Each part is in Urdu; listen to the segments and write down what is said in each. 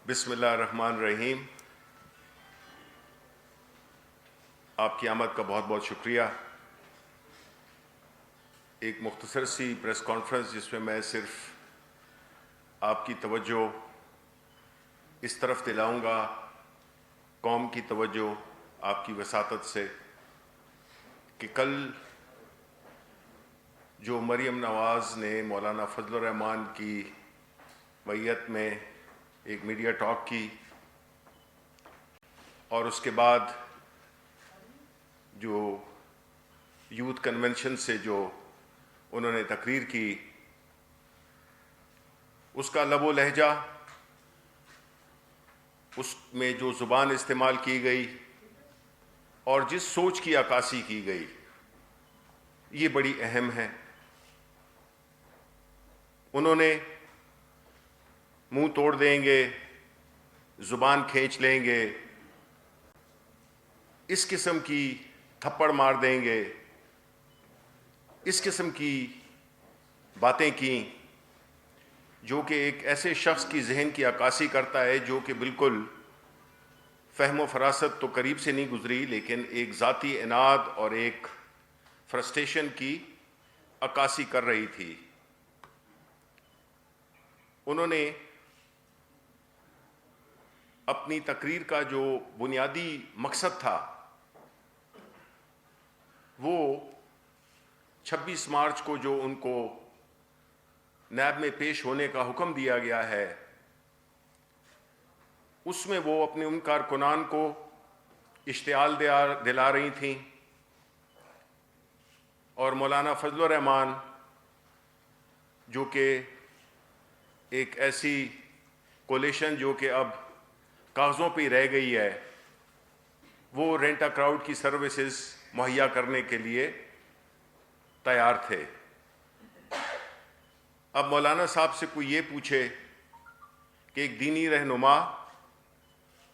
بسم اللہ الرحمن الرحیم۔ آپ کی آمد کا بہت بہت شکریہ۔ ایک مختصر سی پریس کانفرنس جس میں میں صرف آپ کی توجہ اس طرف دلاؤں گا، قوم کی توجہ آپ کی وساطت سے، کہ کل جو مریم نواز نے مولانا فضل الرحمان کی معیت میں ایک میڈیا ٹاک کی، اور اس کے بعد جو یوتھ کنونشن سے جو انہوں نے تقریر کی، اس کا لب و لہجہ، اس میں جو زبان استعمال کی گئی اور جس سوچ کی عکاسی کی گئی، یہ بڑی اہم ہے۔ انہوں نے منہ توڑ دیں گے، زبان کھینچ لیں گے، اس قسم کی تھپڑ مار دیں گے، اس قسم کی باتیں کیں جو کہ ایک ایسے شخص کی ذہن کی عکاسی کرتا ہے جو کہ بالکل فہم و فراست تو قریب سے نہیں گزری، لیکن ایک ذاتی عناد اور ایک فرسٹریشن کی عکاسی کر رہی تھی۔ انہوں نے اپنی تقریر کا جو بنیادی مقصد تھا وہ 26 مارچ کو جو ان کو نیب میں پیش ہونے کا حکم دیا گیا ہے، اس میں وہ اپنے ان کارکنان کو اشتعال دلا رہی تھیں، اور مولانا فضل الرحمان جو کہ ایک ایسی کولیشن جو کہ اب کاغذوں پہ ہی رہ گئی ہے، وہ رینٹ اے کراؤڈ کی سروسز مہیا کرنے کے لیے تیار تھے۔ اب مولانا صاحب سے کوئی یہ پوچھے کہ ایک دینی رہنما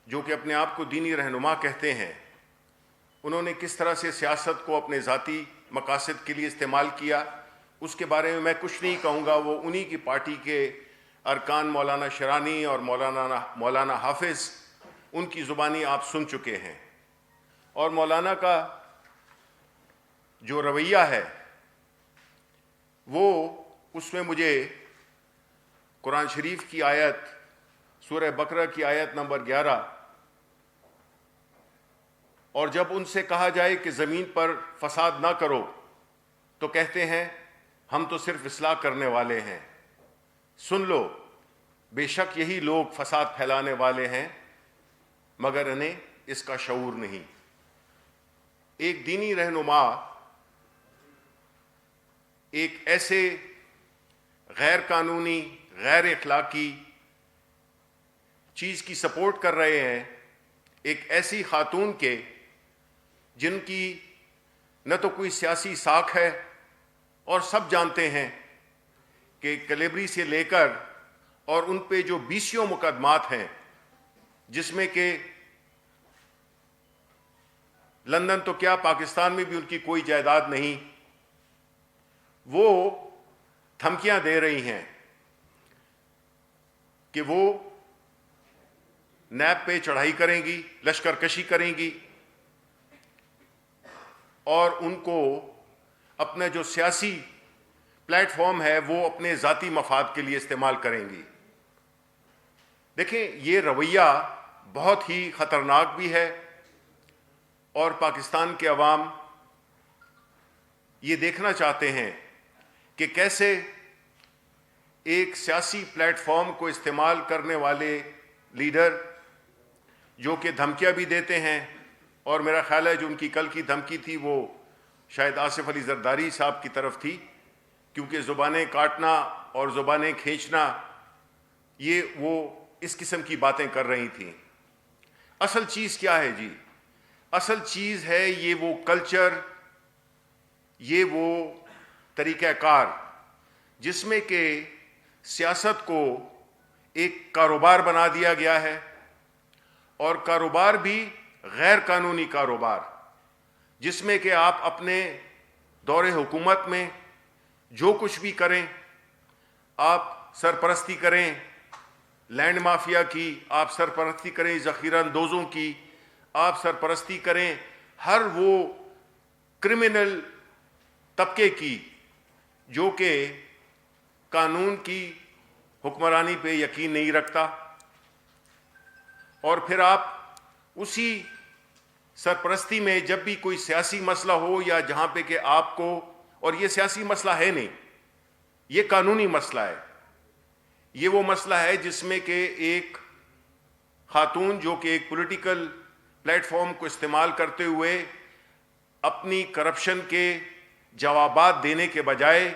جو کہ اپنے آپ کو دینی رہنما کہتے ہیں، انہوں نے کس طرح سے سیاست کو اپنے ذاتی مقاصد کے لیے استعمال کیا، اس کے بارے میں میں کچھ نہیں کہوں گا۔ وہ انہی کی پارٹی کے ارکان مولانا شرانی اور مولانا حافظ، ان کی زبانی آپ سن چکے ہیں۔ اور مولانا کا جو رویہ ہے وہ اس میں مجھے قرآن شریف کی آیت، سورہ بقرہ کی آیت نمبر 11، اور جب ان سے کہا جائے کہ زمین پر فساد نہ کرو تو کہتے ہیں ہم تو صرف اصلاح کرنے والے ہیں، سن لو بے شک یہی لوگ فساد پھیلانے والے ہیں مگر انہیں اس کا شعور نہیں۔ ایک دینی رہنما ایک ایسے غیر قانونی، غیر اخلاقی چیز کی سپورٹ کر رہے ہیں، ایک ایسی خاتون کے جن کی نہ تو کوئی سیاسی ساکھ ہے، اور سب جانتے ہیں کہ کلیبری سے لے کر اور ان پہ جو 20 مقدمات ہیں، جس میں کہ لندن تو کیا پاکستان میں بھی ان کی کوئی جائیداد نہیں، وہ دھمکیاں دے رہی ہیں کہ وہ نیب پہ چڑھائی کریں گی، لشکر کشی کریں گی، اور ان کو اپنا جو سیاسی پلیٹ فارم ہے وہ اپنے ذاتی مفاد کے لیے استعمال کریں گی۔ دیکھیں، یہ رویہ بہت ہی خطرناک بھی ہے، اور پاکستان کے عوام یہ دیکھنا چاہتے ہیں کہ کیسے ایک سیاسی پلیٹ فارم کو استعمال کرنے والے لیڈر جو کہ دھمکیاں بھی دیتے ہیں، اور میرا خیال ہے جو ان کی کل کی دھمکی تھی وہ شاید آصف علی زرداری صاحب کی طرف تھی، کیونکہ زبانیں کاٹنا اور زبانیں کھینچنا، یہ وہ اس قسم کی باتیں کر رہی تھیں۔ اصل چیز کیا ہے جی؟ اصل چیز ہے یہ وہ کلچر، یہ وہ طریقہ کار جس میں کہ سیاست کو ایک کاروبار بنا دیا گیا ہے، اور کاروبار بھی غیر قانونی کاروبار، جس میں کہ آپ اپنے دور حکومت میں جو کچھ بھی کریں، آپ سرپرستی کریں، لینڈ مافیا کی آپ سرپرستی کریں، ذخیرہ اندوزوں کی آپ سرپرستی کریں، ہر وہ کرمنل طبقے کی جو کہ قانون کی حکمرانی پہ یقین نہیں رکھتا، اور پھر آپ اسی سرپرستی میں جب بھی کوئی سیاسی مسئلہ ہو یا جہاں پہ کہ آپ کو، اور یہ سیاسی مسئلہ ہے نہیں، یہ قانونی مسئلہ ہے، یہ وہ مسئلہ ہے جس میں کہ ایک خاتون جو کہ ایک پولیٹیکل پلیٹ فارم کو استعمال کرتے ہوئے اپنی کرپشن کے جوابات دینے کے بجائے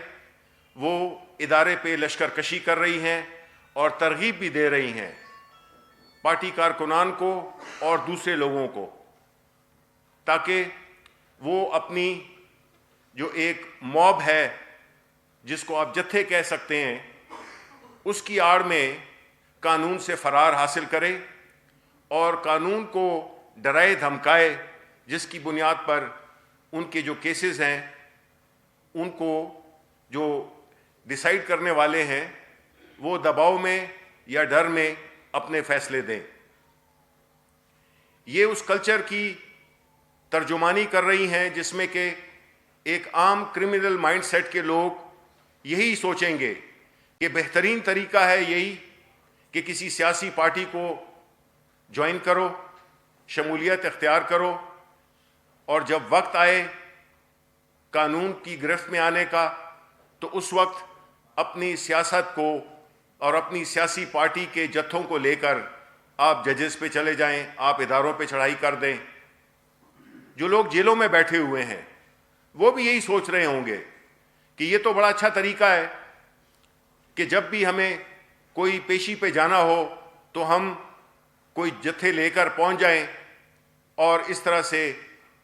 وہ ادارے پہ لشکر کشی کر رہی ہیں اور ترغیب بھی دے رہی ہیں پارٹی کارکنان کو اور دوسرے لوگوں کو، تاکہ وہ اپنی جو ایک موب ہے جس کو آپ جتھے کہہ سکتے ہیں، اس کی آڑ میں قانون سے فرار حاصل کرے اور قانون کو ڈرائے دھمکائے، جس کی بنیاد پر ان کے جو کیسز ہیں ان کو جو ڈیسائیڈ کرنے والے ہیں وہ دباؤ میں یا ڈر میں اپنے فیصلے دیں۔ یہ اس کلچر کی ترجمانی کر رہی ہیں جس میں کہ ایک عام کرمنل مائنڈ سیٹ کے لوگ یہی سوچیں گے کہ بہترین طریقہ ہے یہی کہ کسی سیاسی پارٹی کو جوائن کرو، شمولیت اختیار کرو، اور جب وقت آئے قانون کی گرفت میں آنے کا تو اس وقت اپنی سیاست کو اور اپنی سیاسی پارٹی کے جتھوں کو لے کر آپ ججز پہ چلے جائیں، آپ اداروں پہ چڑھائی کر دیں۔ جو لوگ جیلوں میں بیٹھے ہوئے ہیں وہ بھی یہی سوچ رہے ہوں گے کہ یہ تو بڑا اچھا طریقہ ہے کہ جب بھی ہمیں کوئی پیشی پہ جانا ہو تو ہم کوئی جتھے لے کر پہنچ جائیں اور اس طرح سے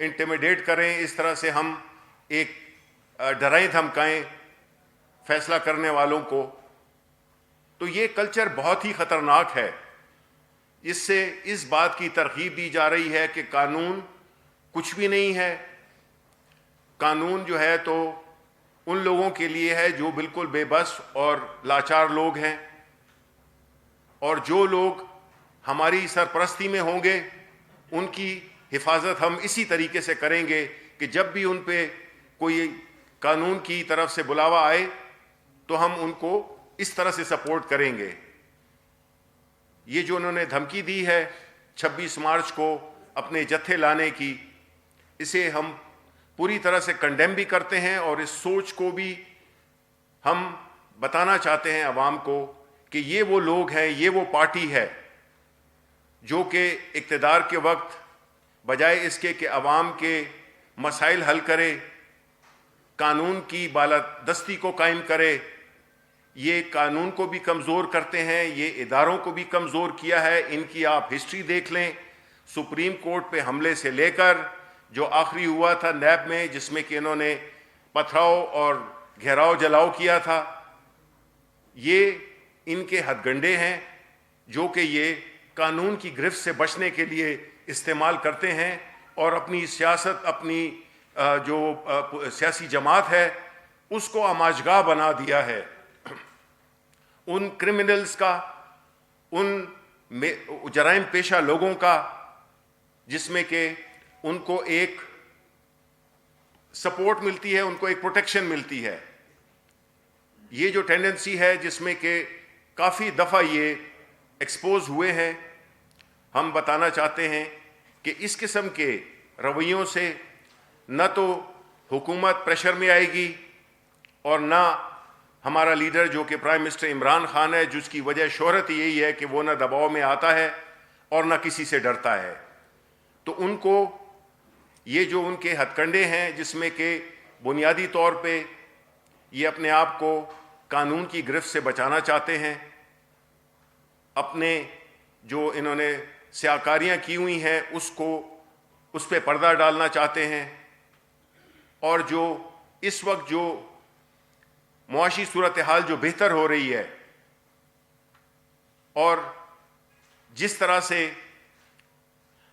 انٹیمیڈیٹ کریں، اس طرح سے ہم ایک ڈرائیں دھمکائیں فیصلہ کرنے والوں کو۔ تو یہ کلچر بہت ہی خطرناک ہے۔ اس سے اس بات کی ترغیب دی جا رہی ہے کہ قانون کچھ بھی نہیں ہے، قانون جو ہے تو ان لوگوں کے لیے ہے جو بالکل بے بس اور لاچار لوگ ہیں، اور جو لوگ ہماری سرپرستی میں ہوں گے ان کی حفاظت ہم اسی طریقے سے کریں گے کہ جب بھی ان پہ کوئی قانون کی طرف سے بلاوا آئے تو ہم ان کو اس طرح سے سپورٹ کریں گے۔ یہ جو انہوں نے دھمکی دی ہے 26 مارچ کو اپنے جتھے لانے کی، اسے ہم پوری طرح سے کنڈیم بھی کرتے ہیں، اور اس سوچ کو بھی ہم بتانا چاہتے ہیں عوام کو کہ یہ وہ لوگ ہیں، یہ وہ پارٹی ہے جو کہ اقتدار کے وقت بجائے اس کے کہ عوام کے مسائل حل کرے، قانون کی بالادستی کو قائم کرے، یہ قانون کو بھی کمزور کرتے ہیں، یہ اداروں کو بھی کمزور کیا ہے۔ ان کی آپ ہسٹری دیکھ لیں، سپریم کورٹ پہ حملے سے لے کر جو آخری ہوا تھا نیب میں جس میں کہ انہوں نے پتھراؤ اور گھیراؤ جلاؤ کیا تھا، یہ ان کے ہتھ گنڈے ہیں جو کہ یہ قانون کی گرفت سے بچنے کے لیے استعمال کرتے ہیں، اور اپنی سیاست، اپنی جو سیاسی جماعت ہے اس کو آماجگاہ بنا دیا ہے ان کرمنلز کا، ان جرائم پیشہ لوگوں کا، جس میں کہ ان کو ایک سپورٹ ملتی ہے، ان کو ایک پروٹیکشن ملتی ہے۔ یہ جو ٹینڈنسی ہے جس میں کہ کافی دفعہ یہ ایکسپوز ہوئے ہیں، ہم بتانا چاہتے ہیں کہ اس قسم کے رویوں سے نہ تو حکومت پریشر میں آئے گی اور نہ ہمارا لیڈر جو کہ پرائم منسٹر عمران خان ہے، جس کی وجہ شہرت یہی ہے کہ وہ نہ دباؤ میں آتا ہے اور نہ کسی سے ڈرتا ہے، تو ان کو یہ جو ان کے ہتھ کنڈے ہیں جس میں کہ بنیادی طور پہ یہ اپنے آپ کو قانون کی گرفت سے بچانا چاہتے ہیں، اپنے جو انہوں نے سیاکاریاں کی ہوئی ہیں اس پہ پردہ ڈالنا چاہتے ہیں، اور جو اس وقت جو معاشی صورتحال جو بہتر ہو رہی ہے اور جس طرح سے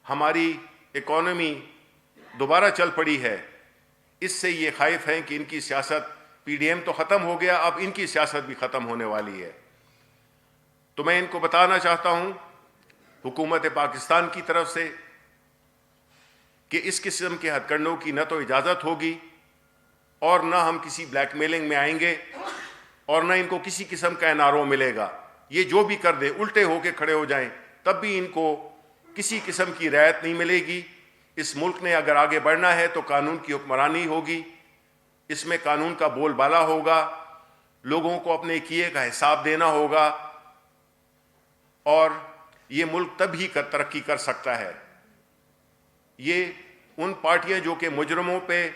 ہماری اکانومی دوبارہ چل پڑی ہے، اس سے یہ خائف ہیں کہ ان کی سیاست، پی ڈی ایم تو ختم ہو گیا، اب ان کی سیاست بھی ختم ہونے والی ہے۔ تو میں ان کو بتانا چاہتا ہوں حکومت پاکستان کی طرف سے کہ اس قسم کے ہتھ کنڈوں کی نہ تو اجازت ہوگی اور نہ ہم کسی بلیک میلنگ میں آئیں گے اور نہ ان کو کسی قسم کا NRO ملے گا. یہ جو بھی کر دیں, الٹے ہو کے کھڑے ہو جائیں, تب بھی ان کو کسی قسم کی رعایت نہیں ملے گی. اس ملک نے اگر آگے بڑھنا ہے تو قانون کی حکمرانی ہوگی, اس میں قانون کا بول بالا ہوگا, لوگوں کو اپنے کیے کا حساب دینا ہوگا, اور یہ ملک تب ہی ترقی کر سکتا ہے. یہ ان پارٹیاں جو کہ مجرموں پہ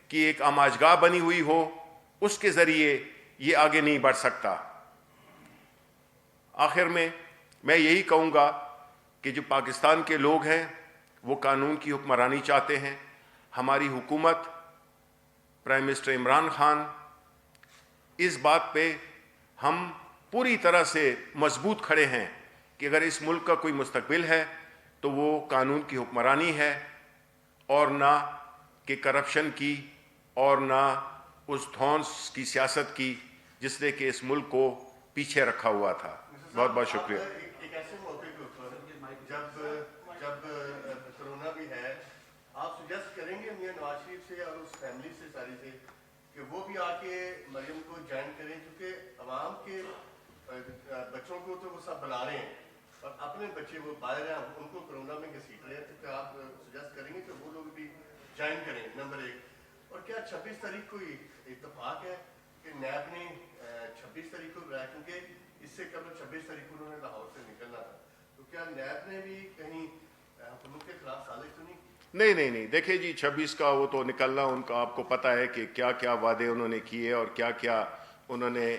کی ایک آماجگاہ بنی ہوئی ہو, اس کے ذریعے یہ آگے نہیں بڑھ سکتا. آخر میں یہی کہوں گا کہ جو پاکستان کے لوگ ہیں وہ قانون کی حکمرانی چاہتے ہیں. ہماری حکومت, پرائم منسٹر عمران خان, اس بات پہ ہم پوری طرح سے مضبوط کھڑے ہیں کہ اگر اس ملک کا کوئی مستقبل ہے تو وہ قانون کی حکمرانی ہے, اور نہ کہ کرپشن کی, اور نہ اس دھونس کی سیاست کی جس نے کہ اس ملک کو پیچھے رکھا ہوا تھا. بہت بہت شکریہ. ایک ایسے موقع کے اوپر جب کرونا بھی ہے, آپ سجیسٹ کریں گے میاں نواز شریف سے اور اس فیملی سے ساری سے کہ وہ بھی آ کے مریم کو جوائن کریں, کیونکہ عوام کے بچوں کو تو وہ سب بلا رہے ہیں اور اپنے بچے وہ باہر ہیں, ان کو کرونا میں گھسیٹ رہے ہیں, تو کیا آپ سجیسٹ کریں گے کہ وہ لوگ بھی جوائن کریں؟ نمبر 1. اور کیا 26 تاریخ کو اتفاق ہے کہ نیب نے 26 تاریخ کو بلایا, کیونکہ اس سے قبل 26 تاریخ کو انہوں نے لاہور سے نکلنا تھا, تو کیا نیب نے بھی کہیں حکومت کے خلاف سازش تو نہیں کی؟ نہیں, دیکھیں جی, 26 کا وہ تو نکلنا ان کا, آپ کو پتہ ہے کہ کیا کیا وعدے انہوں نے کیے اور کیا کیا انہوں نے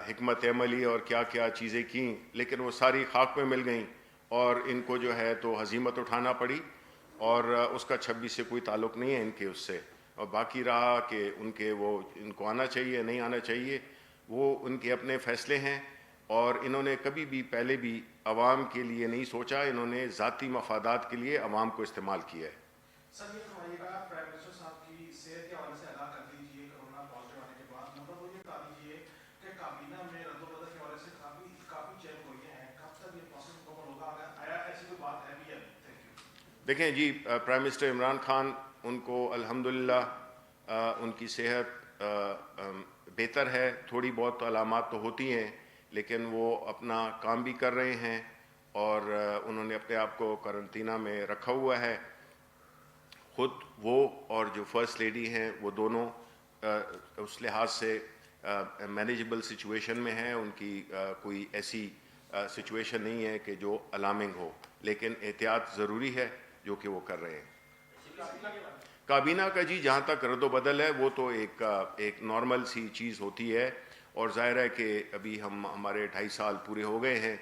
حکمت عملی اور کیا کیا چیزیں کیں, لیکن وہ ساری خاک میں مل گئیں اور ان کو جو ہے تو ہزیمت اٹھانا پڑی, اور اس کا 26 سے کوئی تعلق نہیں ہے ان کے اس سے. اور باقی رہا کہ ان کو آنا چاہیے نہیں آنا چاہیے, وہ ان کے اپنے فیصلے ہیں, اور انہوں نے کبھی بھی پہلے بھی عوام کے لیے نہیں سوچا, انہوں نے ذاتی مفادات کے لیے عوام کو استعمال کیا ہے. سر یہ فرمائیے گا, پرائم منسٹر صاحب کی صحت کے حوالے سے آگاہ کر دیجیے کرونا پازیٹیو آنے کے بعد. نمبر 2 یہ بتا دیجیے کہ کابینہ میں رد و بدل کے حوالے سے کافی چیک ہوئی ہیں, کب تک یہ پروسیس مکمل ہوگا, اگر آیا ایسی کوئی بات ہے بھی ہے؟ دیکھیں جی, پرائم منسٹر عمران خان, ان کو الحمدللہ ان کی صحت بہتر ہے, تھوڑی بہت علامات تو ہوتی ہیں لیکن وہ اپنا کام بھی کر رہے ہیں, اور انہوں نے اپنے آپ کو قرنطینہ میں رکھا ہوا ہے. خود وہ اور جو فرسٹ لیڈی ہیں وہ دونوں اس لحاظ سے مینیجبل سچویشن میں ہیں, ان کی کوئی ایسی سچویشن نہیں ہے کہ جو الارمنگ ہو, لیکن احتیاط ضروری ہے جو کہ وہ کر رہے ہیں. کابینہ کا جی جہاں تک رد و بدل ہے وہ تو ایک نارمل سی چیز ہوتی ہے, اور ظاہر ہے کہ ابھی ہمارے 2.5 سال پورے ہو گئے ہیں,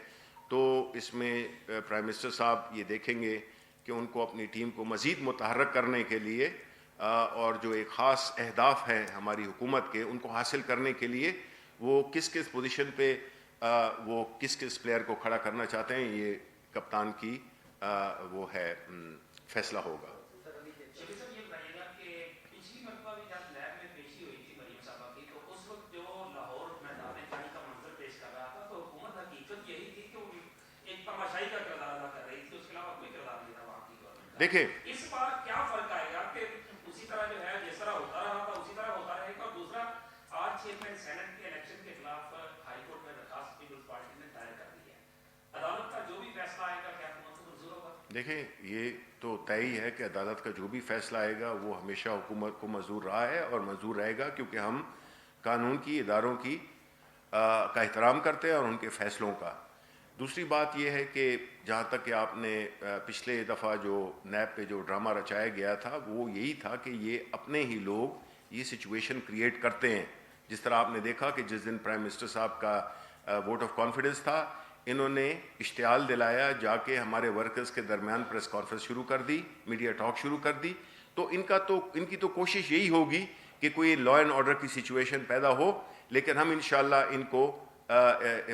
تو اس میں پرائم منسٹر صاحب یہ دیکھیں گے کہ ان کو اپنی ٹیم کو مزید متحرک کرنے کے لیے اور جو ایک خاص اہداف ہیں ہماری حکومت کے, ان کو حاصل کرنے کے لیے وہ کس پوزیشن پہ وہ کس پلیئر کو کھڑا کرنا چاہتے ہیں, یہ کپتان کی وہ ہے فیصلہ ہوگا. دیکھیں اس بار کیا فرق آئے گا کہ اسی طرح جو ہے جس طرح ہوتا رہا تھا اسی طرح ہوتا رہے گا. اور دوسرا, آج چیئرمین سینٹ کے الیکشن کے خلاف ہائی کورٹ میں درخواست پیپلز پارٹی نے دائر کر دی ہے, عدالت کا جو بھی فیصلہ آئے گا کیا حکومت کو منظور ہوگا؟ دیکھیں یہ تو طے ہی ہے کہ عدالت کا جو بھی فیصلہ آئے گا وہ ہمیشہ حکومت کو منظور رہا ہے اور منظور رہے گا, کیونکہ ہم قانون کی اداروں کی کا احترام کرتے ہیں اور ان کے فیصلوں کا. دوسری بات یہ ہے کہ جہاں تک کہ آپ نے پچھلے دفعہ جو نیب پہ جو ڈرامہ رچایا گیا تھا وہ یہی تھا کہ یہ اپنے ہی لوگ یہ سچویشن کریٹ کرتے ہیں. جس طرح آپ نے دیکھا کہ جس دن پرائم منسٹر صاحب کا ووٹ آف کانفیڈنس تھا, انہوں نے اشتعال دلایا, جا کے ہمارے ورکرز کے درمیان پریس کانفرنس شروع کر دی, میڈیا ٹاک شروع کر دی. تو ان کی تو کوشش یہی ہوگی کہ کوئی لا اینڈ آرڈر کی سچویشن پیدا ہو, لیکن ہم انشاءاللہ ان کو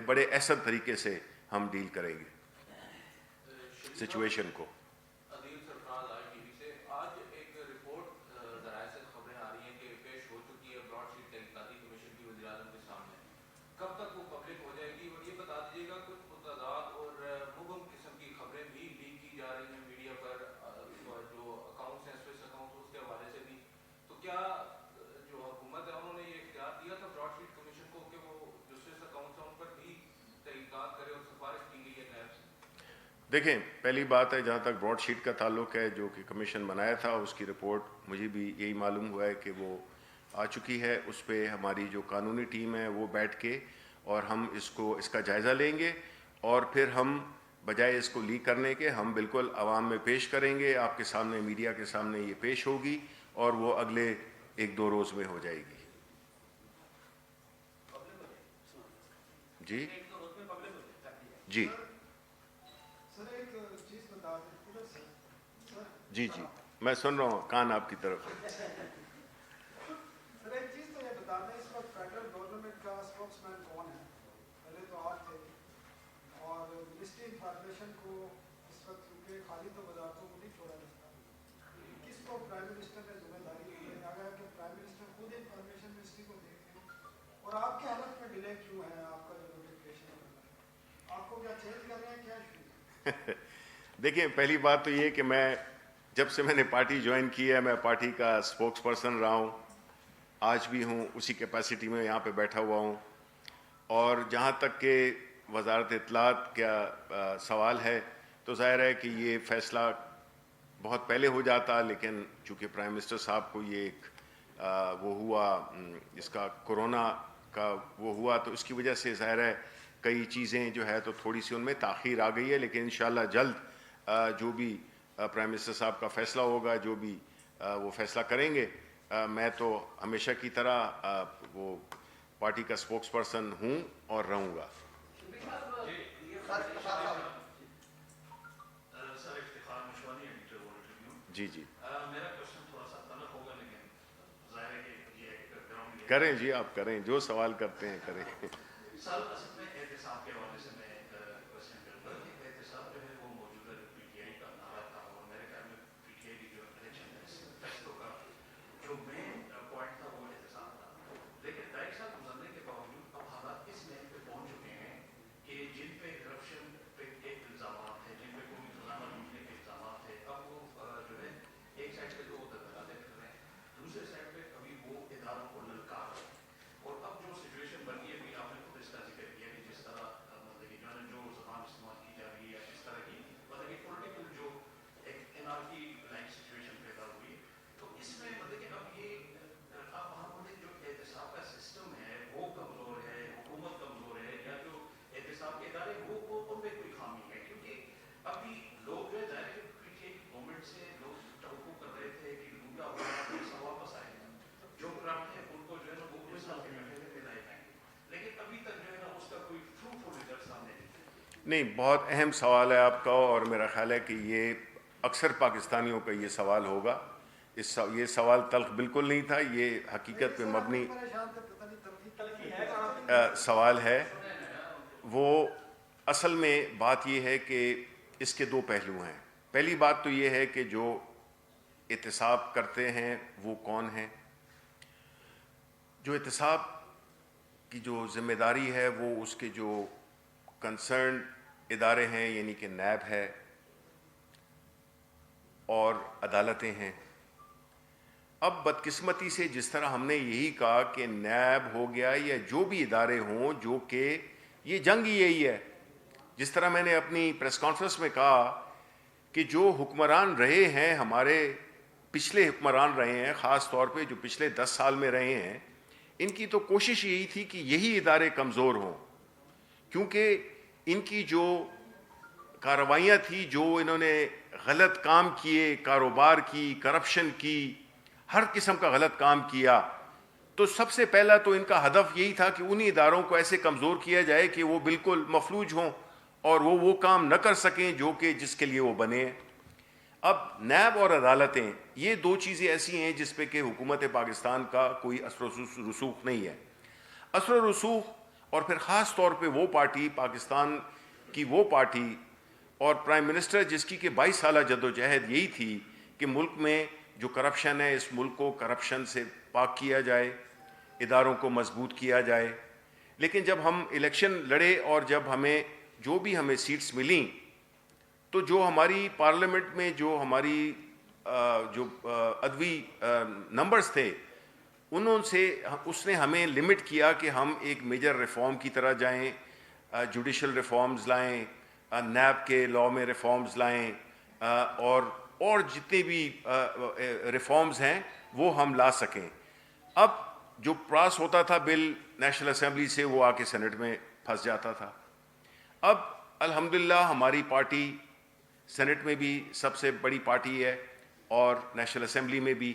بڑے احسن طریقے سے ہم ڈیل کریں گے سچویشن کو. کب تک وہ پبلک ہو جائے گی, اور یہ بتا دیجیے گا کچھ دیکھیں پہلی بات ہے جہاں تک براڈ شیٹ کا تعلق ہے جو کہ کمیشن بنایا تھا اس کی رپورٹ مجھے بھی یہی معلوم ہوا ہے کہ وہ آ چکی ہے. اس پہ ہماری جو قانونی ٹیم ہے وہ بیٹھ کے اور ہم اس کا جائزہ لیں گے اور پھر ہم بجائے اس کو لیک کرنے کے ہم بالکل عوام میں پیش کریں گے, آپ کے سامنے میڈیا کے سامنے یہ پیش ہوگی اور وہ اگلے 1-2 روز میں ہو جائے گی. جی جی جی جی میں سن رہا ہوں, کان آپ کی طرف ہے. سر ایک چیز تو یہ بتا دیں اس وقت فیڈرل گورنمنٹ کا اسپوکس مین کون ہے؟ پہلے تو آپ تھے اور منسٹری انفارمیشن کو اس وقت کیونکہ خالی تو وزارتوں کو نہیں چھوڑا جاتا, کس کو پرائم منسٹر نے ذمہ داری دی ہے اگر کہ پرائم منسٹر خود انفارمیشن منسٹری کو دیتے ہیں؟ اور آپ کے حالت میں ڈیلے کیوں ہے آپ کا جو نوٹیفکیشن ہے, آپ کو کیا چینج کر رہے ہیں, کیا ایشو ہے؟ دیکھیں پہلی بات تو یہ کہ جب سے میں نے پارٹی جوائن کی ہے میں پارٹی کا اسپوکس پرسن رہا ہوں, آج بھی ہوں, اسی کیپیسٹی میں یہاں پہ بیٹھا ہوا ہوں. اور جہاں تک کہ وزارت اطلاعات کا سوال ہے تو ظاہر ہے کہ یہ فیصلہ بہت پہلے ہو جاتا, لیکن چونکہ پرائم منسٹر صاحب کو یہ ایک وہ ہوا اس کا کورونا کا وہ ہوا تو اس کی وجہ سے ظاہر ہے کئی چیزیں جو ہے تو تھوڑی سی ان میں تاخیر آ گئی ہے, لیکن انشاءاللہ جلد جو بھی پرائم منسٹر صاحب کا فیصلہ ہوگا, جو بھی وہ فیصلہ کریں گے, میں تو ہمیشہ کی طرح وہ پارٹی کا اسپوکس پرسن ہوں اور رہوں گا. جی جی کریں جی, آپ کریں, جو سوال کرتے ہیں کریں. نہیں, بہت اہم سوال ہے آپ کا, اور میرا خیال ہے کہ یہ اکثر پاکستانیوں کا یہ سوال ہوگا. یہ سوال تلخ بالکل نہیں تھا, یہ حقیقت پہ مبنی سوال ہے. وہ اصل میں بات یہ ہے کہ اس کے 2 پہلو ہیں. پہلی بات تو یہ ہے کہ جو احتساب کرتے ہیں وہ کون ہیں. جو احتساب کی جو ذمہ داری ہے وہ اس کے جو کنسرن ادارے ہیں, یعنی کہ نیب ہے اور عدالتیں ہیں. اب بدقسمتی سے جس طرح ہم نے یہی کہا کہ نیب ہو گیا یا جو بھی ادارے ہوں, جو کہ یہ جنگ یہی ہے, جس طرح میں نے اپنی پریس کانفرنس میں کہا کہ جو حکمران رہے ہیں, ہمارے پچھلے حکمران رہے ہیں, خاص طور پہ جو پچھلے 10 سال میں رہے ہیں, ان کی تو کوشش یہی تھی کہ یہی ادارے کمزور ہوں, کیونکہ ان کی جو کارروائیاں تھیں, جو انہوں نے غلط کام کیے, کاروبار کی, کرپشن کی, ہر قسم کا غلط کام کیا, تو سب سے پہلا تو ان کا ہدف یہی تھا کہ انہی اداروں کو ایسے کمزور کیا جائے کہ وہ بالکل مفلوج ہوں اور وہ کام نہ کر سکیں جو کہ جس کے لیے وہ بنے ہیں. اب نیب اور عدالتیں, یہ 2 چیزیں ایسی ہیں جس پہ کہ حکومت پاکستان کا کوئی اثر و رسوخ نہیں ہے. اثر و رسوخ اور پھر خاص طور پہ وہ پارٹی, پاکستان کی وہ پارٹی اور پرائم منسٹر جس کی کہ 22 سالہ جدوجہد یہی تھی کہ ملک میں جو کرپشن ہے, اس ملک کو کرپشن سے پاک کیا جائے, اداروں کو مضبوط کیا جائے. لیکن جب ہم الیکشن لڑے اور جب ہمیں جو بھی ہمیں سیٹس ملیں, تو جو ہماری پارلیمنٹ میں جو ہماری جو عدوی نمبرز تھے, اس نے ہمیں لمٹ کیا کہ ہم ایک میجر ریفارم کی طرح جائیں, جوڈیشل ریفارمز لائیں, نیب کے لا میں ریفارمز لائیں اور جتنے بھی ریفارمز ہیں وہ ہم لا سکیں. اب جو پاس ہوتا تھا بل نیشنل اسمبلی سے وہ آ کے سینٹ میں پھنس جاتا تھا. اب الحمدللہ ہماری پارٹی سینٹ میں بھی سب سے بڑی پارٹی ہے اور نیشنل اسمبلی میں بھی.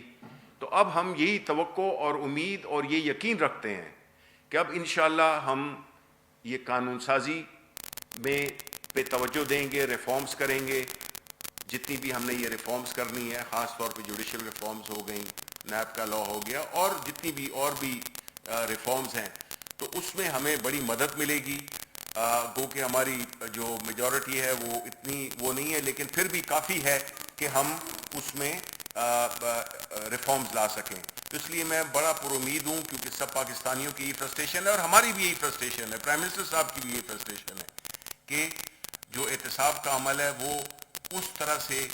تو اب ہم یہی توقع اور امید اور یہ یقین رکھتے ہیں کہ اب انشاءاللہ ہم یہ قانون سازی میں پہ توجہ دیں گے, ریفارمز کریں گے. جتنی بھی ہم نے یہ ریفارمز کرنی ہے, خاص طور پہ جوڈیشل ریفارمز ہو گئیں, نیب کا لا ہو گیا, اور جتنی بھی اور بھی ریفارمز ہیں, تو اس میں ہمیں بڑی مدد ملے گی. گو کہ ہماری جو میجورٹی ہے وہ اتنی وہ نہیں ہے, لیکن پھر بھی کافی ہے کہ ہم اس میں ریفارمز لا سکیں. تو اس لیے میں بڑا پر امید ہوں, کیونکہ سب پاکستانیوں کی یہ فرسٹریشن ہے اور ہماری بھی یہی فرسٹریشن ہے, پرائم منسٹر صاحب کی بھی یہی فرسٹریشن ہے کہ جو احتساب کا عمل ہے وہ اس طرح سے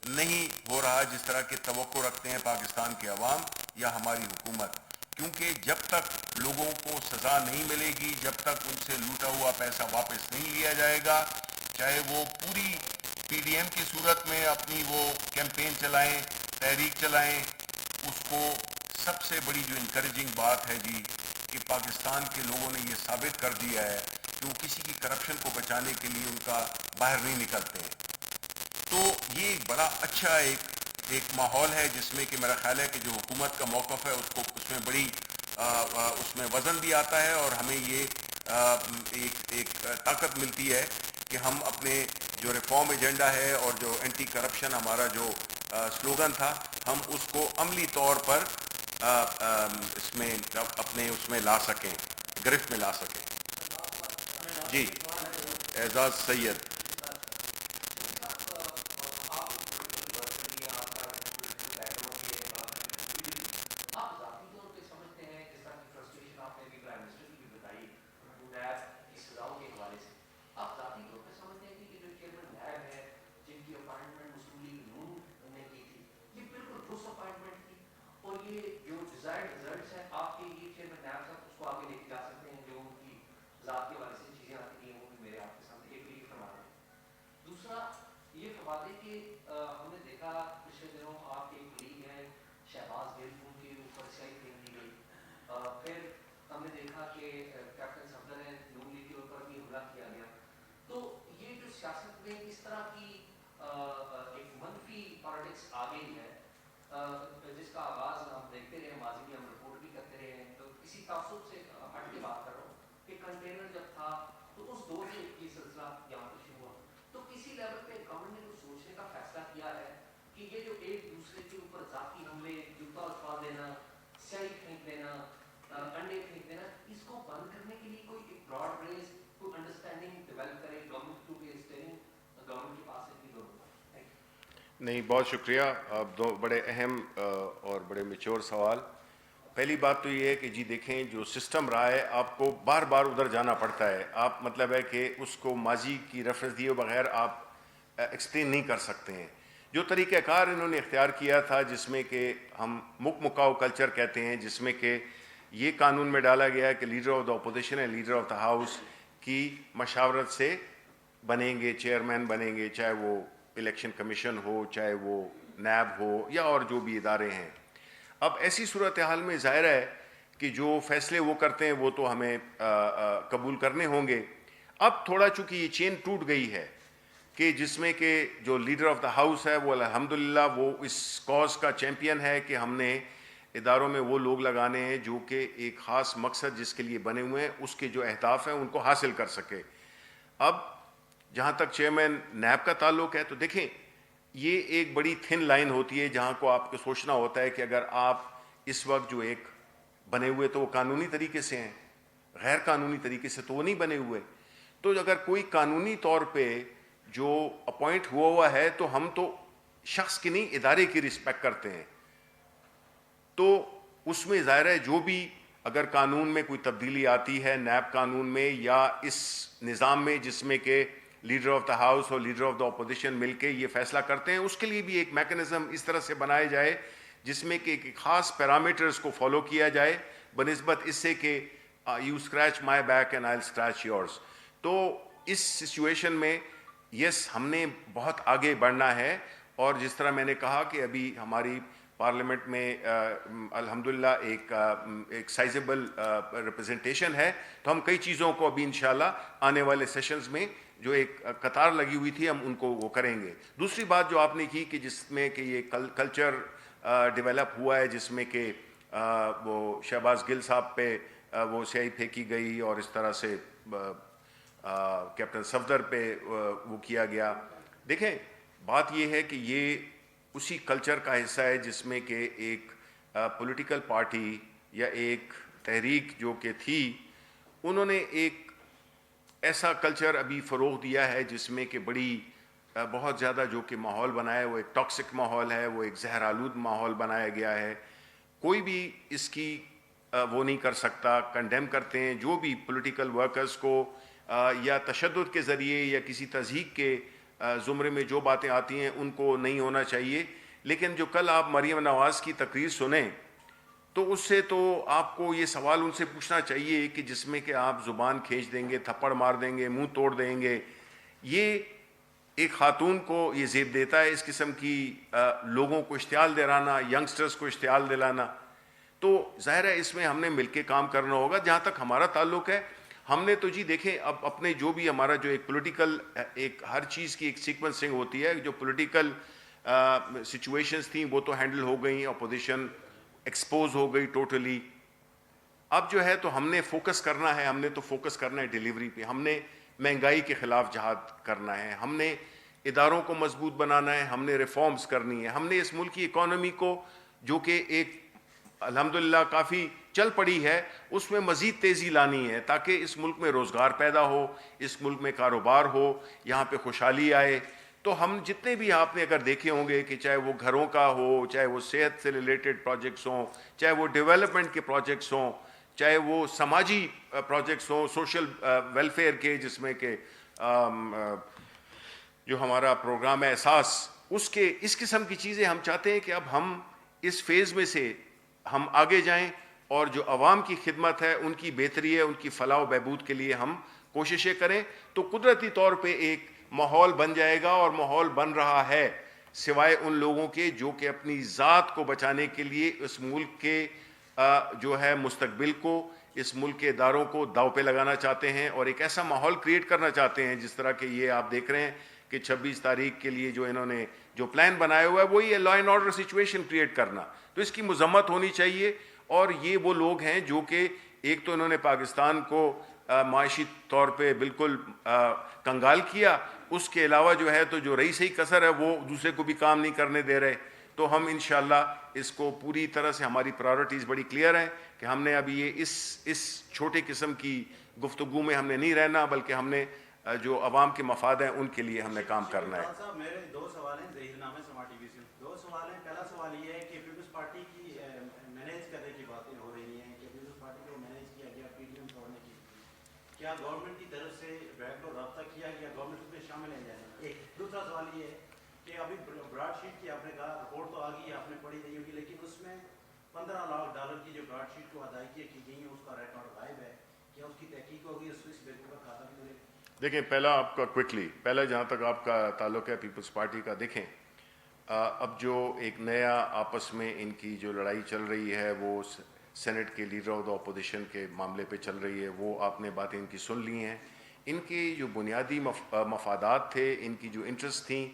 نہیں ہو رہا جس طرح کی توقع رکھتے ہیں پاکستان کے عوام یا ہماری حکومت. کیونکہ جب تک لوگوں کو سزا نہیں ملے گی, جب تک ان سے لوٹا ہوا پیسہ واپس نہیں لیا جائے گا, چاہے وہ پوری پی ڈی ایم کی صورت میں اپنی وہ کیمپین چلائیں, تحریک چلائیں, اس کو سب سے بڑی جو انکریجنگ بات ہے جی کہ پاکستان کے لوگوں نے یہ ثابت کر دیا ہے کہ وہ کسی کی کرپشن کو بچانے کے لیے ان کا باہر نہیں نکلتے ہیں. تو یہ ایک بڑا اچھا ایک ماحول ہے جس میں کہ میرا خیال ہے کہ جو حکومت کا موقف ہے اس میں بڑی اس میں وزن بھی آتا ہے, اور ہمیں یہ ایک طاقت ملتی ہے کہ ہم اپنے جو ریفارم ایجنڈا ہے اور جو اینٹی کرپشن ہمارا جو سلوگن تھا, ہم اس کو عملی طور پر اس میں اپنے اس میں لا سکیں, گرفت میں لا سکیں. جی اعزاز سید. نہیں, بہت شکریہ. آپ دو بڑے اہم اور بڑے میچور سوال. پہلی بات تو یہ ہے کہ جی دیکھیں جو سسٹم رہا ہے آپ کو بار بار ادھر جانا پڑتا ہے. آپ مطلب ہے کہ اس کو ماضی کی ریفرنس دیے بغیر آپ ایکسپلین نہیں کر سکتے ہیں. جو طریقہ کار انہوں نے اختیار کیا تھا جس میں کہ ہم مکاؤ کلچر کہتے ہیں, جس میں کہ یہ قانون میں ڈالا گیا ہے کہ لیڈر آف دا اپوزیشن ہے لیڈر آف دا ہاؤس کی مشاورت سے بنیں گے, چیئرمین بنیں گے, چاہے وہ الیکشن کمیشن ہو, چاہے وہ نیب ہو یا اور جو بھی ادارے ہیں. اب ایسی صورتحال میں ظاہر ہے کہ جو فیصلے وہ کرتے ہیں وہ تو ہمیں قبول کرنے ہوں گے. اب تھوڑا چونکہ یہ چین ٹوٹ گئی ہے کہ جس میں کہ جو لیڈر آف دا ہاؤس ہے وہ الحمدللہ وہ اس کاز کا چیمپئن ہے کہ ہم نے اداروں میں وہ لوگ لگانے ہیں جو کہ ایک خاص مقصد جس کے لیے بنے ہوئے ہیں اس کے جو اہداف ہیں ان کو حاصل کر سکے. اب جہاں تک چیئرمین نیب کا تعلق ہے تو دیکھیں یہ ایک بڑی تھن لائن ہوتی ہے جہاں کو آپ کو سوچنا ہوتا ہے کہ اگر آپ اس وقت جو ایک بنے ہوئے تو وہ قانونی طریقے سے ہیں, غیر قانونی طریقے سے تو وہ نہیں بنے ہوئے. تو اگر کوئی قانونی طور پہ جو اپوائنٹ ہوا ہے تو ہم تو شخص کی نہیں ادارے کی رسپیکٹ کرتے ہیں. تو اس میں ظاہر ہے جو بھی اگر قانون میں کوئی تبدیلی آتی ہے نیب قانون میں یا اس نظام میں جس میں کہ لیڈر آف دا ہاؤس اور لیڈر آف دا اپوزیشن مل کے یہ فیصلہ کرتے ہیں, اس کے لیے بھی ایک میکنزم اس طرح سے بنایا جائے جس میں کہ ایک خاص پیرامیٹرز کو فالو کیا جائے بنسبت اس سے کہ you scratch my back and I will scratch yours. تو اس سچویشن میں یس ہم نے بہت آگے بڑھنا ہے، اور جس طرح میں نے کہا کہ ابھی ہماری پارلیمنٹ میں الحمدللہ ایک سائزیبل ریپرزنٹیشن ہے، تو ہم کئی چیزوں کو ابھی انشاءاللہ آنے والے سیشنز میں جو ایک قطار لگی ہوئی تھی ہم ان کو وہ کریں گے۔ دوسری بات جو آپ نے کی کہ جس میں کہ یہ کلچر ڈیولپ ہوا ہے، جس میں کہ وہ شہباز گل صاحب پہ وہ سیاہی پھینکی گئی، اور اس طرح سے کیپٹن صفدر پہ وہ کیا گیا۔ دیکھیں بات یہ ہے کہ یہ اسی کلچر کا حصہ ہے جس میں کہ ایک پولیٹیکل پارٹی یا ایک تحریک جو کہ تھی، انہوں نے ایک ایسا کلچر ابھی فروغ دیا ہے جس میں کہ بہت زیادہ جو کہ ماحول بنایا ہے وہ ایک ٹاکسک ماحول ہے، وہ ایک زہر آلود ماحول بنایا گیا ہے۔ کوئی بھی اس کی وہ نہیں کر سکتا، کنڈیم کرتے ہیں جو بھی پولیٹیکل ورکرز کو یا تشدد کے ذریعے یا کسی تضحیک کے زمرے میں جو باتیں آتی ہیں ان کو نہیں ہونا چاہیے۔ لیکن جو کل آپ مریم نواز کی تقریر سنیں تو اس سے تو آپ کو یہ سوال ان سے پوچھنا چاہیے کہ جس میں کہ آپ زبان کھینچ دیں گے، تھپڑ مار دیں گے، منہ توڑ دیں گے، یہ ایک خاتون کو یہ زیب دیتا ہے اس قسم کی لوگوں کو اشتعال دلانا، ینگسٹرز کو اشتعال دلانا؟ تو ظاہر ہے اس میں ہم نے مل کے کام کرنا ہوگا۔ جہاں تک ہمارا تعلق ہے، ہم نے تو جی دیکھیں اب اپنے جو بھی ہمارا جو ایک پولیٹیکل ایک ہر چیز کی ایک سیکوینسنگ ہوتی ہے، جو پولیٹیکل سچویشنز تھیں وہ تو ہینڈل ہو گئیں، اپوزیشن ایکسپوز ہو گئی ٹوٹلی۔ اب جو ہے تو ہم نے فوکس کرنا ہے، ہم نے تو فوکس کرنا ہے ڈیلیوری پہ، ہم نے مہنگائی کے خلاف جہاد کرنا ہے، ہم نے اداروں کو مضبوط بنانا ہے، ہم نے ریفارمز کرنی ہے، ہم نے اس ملک کی اکانومی کو جو کہ ایک الحمدللہ کافی چل پڑی ہے اس میں مزید تیزی لانی ہے تاکہ اس ملک میں روزگار پیدا ہو، اس ملک میں کاروبار ہو، یہاں پہ خوشحالی آئے۔ تو ہم جتنے بھی آپ نے اگر دیکھے ہوں گے کہ چاہے وہ گھروں کا ہو، چاہے وہ صحت سے ریلیٹڈ پروجیکٹس ہوں، چاہے وہ ڈیولپمنٹ کے پروجیکٹس ہوں، چاہے وہ سماجی پروجیکٹس ہوں، سوشل ویلفیئر کے، جس میں کہ جو ہمارا پروگرام ہے احساس، اس قسم کی چیزیں ہم چاہتے ہیں کہ اب ہم اس فیز میں سے ہم آگے جائیں، اور جو عوام کی خدمت ہے، ان کی بہتری ہے، ان کی فلاح و بہبود کے لیے ہم کوششیں کریں، تو قدرتی طور پہ ایک ماحول بن جائے گا، اور ماحول بن رہا ہے، سوائے ان لوگوں کے جو کہ اپنی ذات کو بچانے کے لیے اس ملک کے جو ہے مستقبل کو، اس ملک کے اداروں کو داؤ پہ لگانا چاہتے ہیں، اور ایک ایسا ماحول کریٹ کرنا چاہتے ہیں جس طرح کہ یہ آپ دیکھ رہے ہیں کہ 26 تاریخ کے لیے جو انہوں نے جو پلان بنایا ہوا ہے وہی ہے law and order situation create کرنا۔ تو اس کی مذمت ہونی چاہیے، اور یہ وہ لوگ ہیں جو کہ ایک تو انہوں نے پاکستان کو معاشی طور پہ بالکل کنگال کیا، اس کے علاوہ جو ہے تو جو رہی صحیح کسر ہے وہ دوسرے کو بھی کام نہیں کرنے دے رہے۔ تو ہم انشاءاللہ اس کو پوری طرح سے، ہماری پرائرٹیز بڑی کلیئر ہیں کہ ہم نے ابھی یہ اس چھوٹے قسم کی گفتگو میں ہم نے نہیں رہنا، بلکہ ہم نے جو عوام کے مفاد ہیں ان کے لیے ہم نے کام کرنا ہے۔ صاحب میرے دو سوال ہیں ظہیر نامہ سماج ٹی وی سے، دو سوال ہیں۔ پہلا سوال یہ ہے کہ پیپلز پارٹی کی مینیج کرنے کی باتیں ہو رہی ہیں کہ پیپلز پارٹی کو مینیج کیا گیا، پی ڈی ایم توڑنے کی، کیا گورنمنٹ کی طرف سے بیک ڈور رابطہ کیا گیا، گورنمنٹ اس میں شامل ہے یا نہیں؟ ایک دوسرا سوال یہ ہے کہ ابھی براڈ شیٹ کی آپ نے کہا رپورٹ تو آ گئی ہے، آپ نے پڑھی نہیں ہوگی، لیکن اس میں $15 لاکھ کی جو براڈ شیٹ کو ادائیگیاں کی گئی ہیں اس کا ریکارڈ غائب ہے، کیا اس کی تحقیق ہوگی، اس بیٹوں کا کھاتہ بھی ملے گا؟ دیکھیں پہلا آپ کا پہلا جہاں تک آپ کا تعلق ہے پیپلز پارٹی کا، دیکھیں اب جو ایک نیا آپس میں ان کی جو لڑائی چل رہی ہے وہ سینٹ کے لیڈر آف دا اپوزیشن کے معاملے پہ چل رہی ہے، وہ آپ نے باتیں ان کی سن لی ہیں۔ ان کی جو بنیادی مفادات تھے، ان کی جو انٹرسٹ تھیں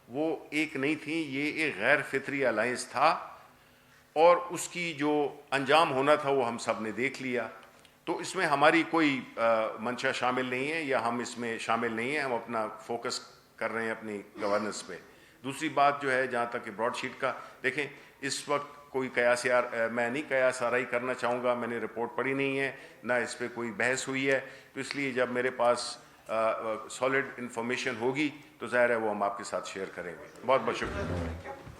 وہ ایک نہیں تھیں، یہ ایک غیر فطری الائنس تھا، اور اس کی جو انجام ہونا تھا وہ ہم سب نے دیکھ لیا۔ تو اس میں ہماری کوئی منشا شامل نہیں ہے، یا ہم اس میں شامل نہیں ہیں، ہم اپنا فوکس کر رہے ہیں اپنی گورننس پہ۔ دوسری بات جو ہے جہاں تک کہ براڈ شیٹ کا، دیکھیں اس وقت کوئی میں نہیں قیاس آرائی کرنا چاہوں گا، میں نے رپورٹ پڑھی نہیں ہے، نہ اس پہ کوئی بحث ہوئی ہے، تو اس لیے جب میرے پاس سالڈ انفارمیشن ہوگی تو ظاہر ہے وہ ہم آپ کے ساتھ شیئر کریں گے۔ بہت بہت شکریہ۔